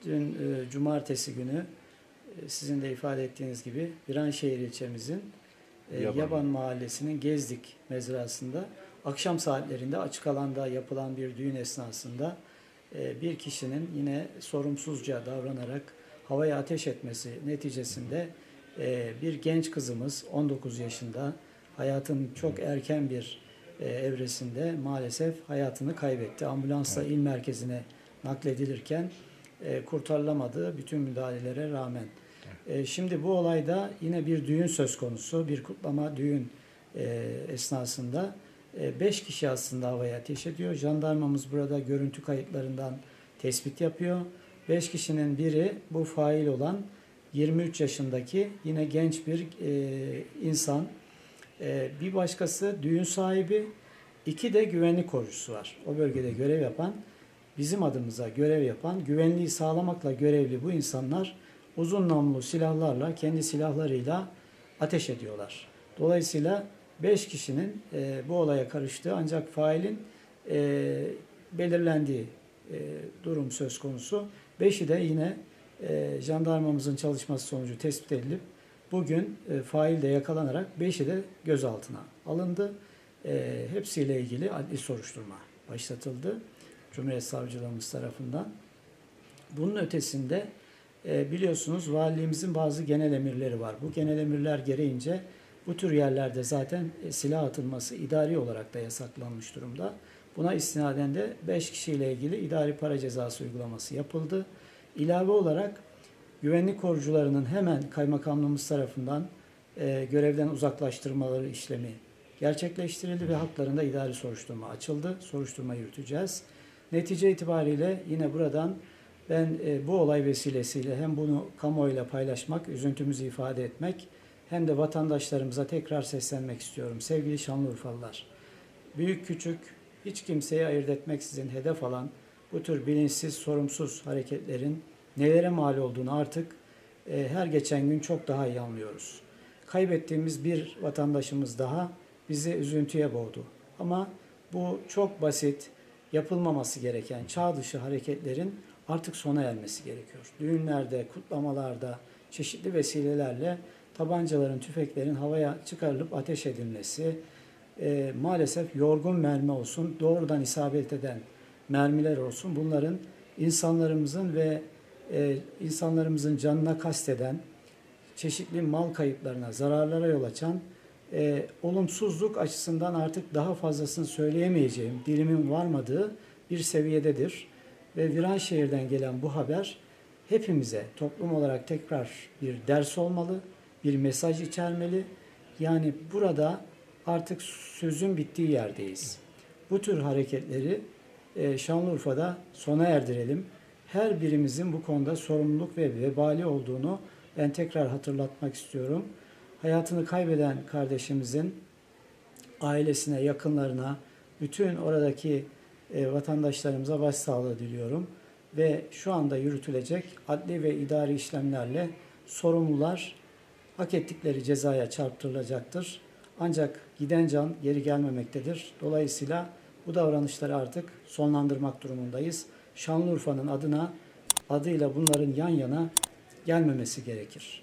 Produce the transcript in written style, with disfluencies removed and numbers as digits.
Dün cumartesi günü sizin de ifade ettiğiniz gibi Viranşehir ilçemizin Yaban Mahallesi'nin Gezdik mezrasında akşam saatlerinde açık alanda yapılan bir düğün esnasında bir kişinin yine sorumsuzca davranarak havaya ateş etmesi neticesinde bir genç kızımız 19 yaşında hayatın çok erken bir evresinde maalesef hayatını kaybetti. Ambulansla il merkezine nakledilirken kurtarılamadı bütün müdahalelere rağmen. Şimdi bu olayda yine bir düğün söz konusu. Bir kutlama düğün esnasında 5 kişi aslında havaya ateş ediyor. Jandarmamız burada görüntü kayıtlarından tespit yapıyor. 5 kişinin biri bu fail olan 23 yaşındaki yine genç bir insan. Bir başkası düğün sahibi, 2 de güvenlik korucusu var. O bölgede görev yapan, bizim adımıza görev yapan, güvenliği sağlamakla görevli bu insanlar uzun namlulu silahlarla, kendi silahlarıyla ateş ediyorlar. Dolayısıyla 5 kişinin bu olaya karıştığı ancak failin belirlendiği durum söz konusu. 5'i de yine jandarmamızın çalışması sonucu tespit edilip bugün fail de yakalanarak 5'i de gözaltına alındı. Hepsiyle ilgili adli soruşturma başlatıldı Cumhuriyet Savcılığımız tarafından. Bunun ötesinde biliyorsunuz valiliğimizin bazı genel emirleri var. Bu genel emirler gereğince bu tür yerlerde zaten silah atılması idari olarak da yasaklanmış durumda. Buna istinaden de 5 kişiyle ilgili idari para cezası uygulaması yapıldı. İlave olarak güvenlik korucularının hemen kaymakamlığımız tarafından görevden uzaklaştırmaları işlemi gerçekleştirildi ve haklarında idari soruşturma açıldı. Soruşturma yürüteceğiz. Netice itibariyle yine buradan ben bu olay vesilesiyle hem bunu kamuoyuyla paylaşmak, üzüntümüzü ifade etmek hem de vatandaşlarımıza tekrar seslenmek istiyorum. Sevgili Şanlıurfalılar, büyük küçük hiç kimseyi ayırt etmeksizin hedef alan bu tür bilinçsiz, sorumsuz hareketlerin nelere mal olduğunu artık her geçen gün çok daha iyi anlıyoruz. Kaybettiğimiz bir vatandaşımız daha bizi üzüntüye boğdu. Ama bu çok basit, yapılmaması gereken çağ dışı hareketlerin artık sona ermesi gerekiyor. Düğünlerde, kutlamalarda, çeşitli vesilelerle tabancaların, tüfeklerin havaya çıkarılıp ateş edilmesi, maalesef yorgun mermi olsun, doğrudan isabet eden mermiler olsun, bunların insanlarımızın ve insanlarımızın canına kasteden, çeşitli mal kayıplarına, zararlara yol açan, olumsuzluk açısından artık daha fazlasını söyleyemeyeceğim, dilimin varmadığı bir seviyededir. Ve Viranşehir'den gelen bu haber hepimize toplum olarak tekrar bir ders olmalı, bir mesaj içermeli. Yani burada artık sözün bittiği yerdeyiz. Bu tür hareketleri Şanlıurfa'da sona erdirelim. Her birimizin bu konuda sorumluluk ve vebali olduğunu ben tekrar hatırlatmak istiyorum. Hayatını kaybeden kardeşimizin ailesine, yakınlarına, bütün oradaki vatandaşlarımıza başsağlığı diliyorum. Ve şu anda yürütülecek adli ve idari işlemlerle sorumlular hak ettikleri cezaya çarptırılacaktır. Ancak giden can geri gelmemektedir. Dolayısıyla bu davranışları artık sonlandırmak durumundayız. Şanlıurfa'nın adıyla bunların yan yana gelmemesi gerekir.